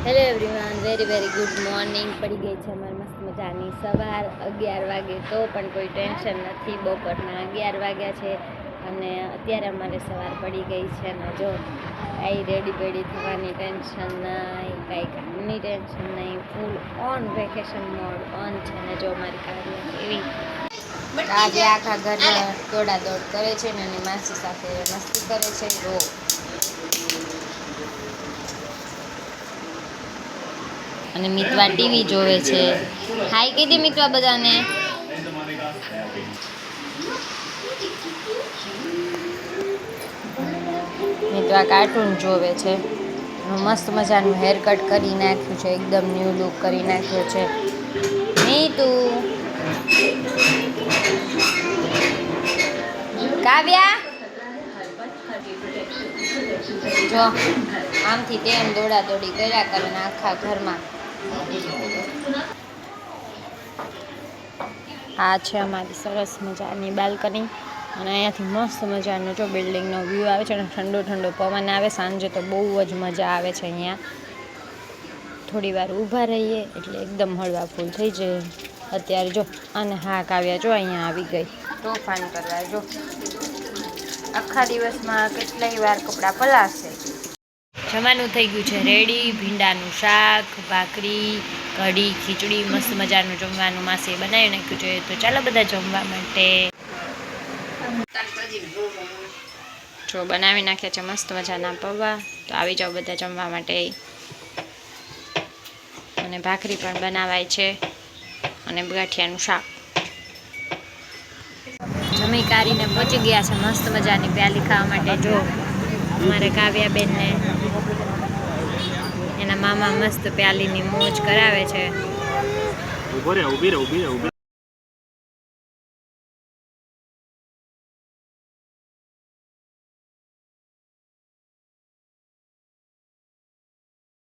Hello everyone, very good morning. પડી ગઈ છે અમારે મસ્ત મજાની સવાર 11 વાગે, તો પણ કોઈ ટેન્શન નથી. બપોરના 11 વાગ્યા છે અને અત્યારે અમારે સવાર પડી ગઈ છે. અને જો કાંઈ રેડી બેડી થવાની ટેન્શન નહીં, કાંઈ કામની ટેન્શન નહીં, full on vacation mode on છે. ને જો અમારી કાર્ય એવી આજે આખા ઘરમાં દોડાદોડ કરે છે ને એની માસી સાથે મસ્તી કરે છે. જો અને મિત્વા ટીવી જોવે છે. હાય કીધી મિત્વા બધાને. મિત્વા કાર્ટૂન જોવે છે. મસ્ત મજાનું હેર કટ કરી નાખ્યું છે, એકદમ ન્યૂ લુક કરી નાખ્યો છે. મીતુ કાવ્યા જો આમથી તેમ દોડા દોડી કર્યા કરે ને આખા ઘરમાં. આ છે અમારી સરસ મજાની બાલ્કની અને અહીંયાથી મસ્ત મજાનો જો બિલ્ડિંગનો વ્યૂ આવે છે અને ઠંડો ઠંડો પવન આવે. સાંજે તો બહુ જ મજા આવે છે. અહીંયા થોડી વાર ઊભા રહીએ એટલે એકદમ હળવા ફૂલ થઈ જાય. અત્યારે જો અને હા કાવ્યા જો અહીંયા આવી ગઈ તોફાન કરવા. જો આખા દિવસમાં કેટલાય વાર કપડાં પલાળશે. જમવાનું થઈ ગયું છે રેડી. ભીંડાનું શાક, ભાખરી, કઢી, ખીચડી, મસ્ત મજાનું જમવાનું માસીએ બનાવી નાખ્યું છે. તો ચાલો બધા જમવા માટે. જો બનાવી નાખ્યા છે મસ્ત મજાના પૌવા. તો આવી જાઓ બધા જમવા માટે. અને ભાખરી પણ બનાવાય છે અને ગાંઠિયાનું શાક. જમી કારીને પહોંચી ગયા છે મસ્ત મજાની પ્યાલી ખાવા માટે. જો અમારે કાવ્યાબેનને એના મામા મસ્ત પ્યાલીની મોજ કરાવે છે.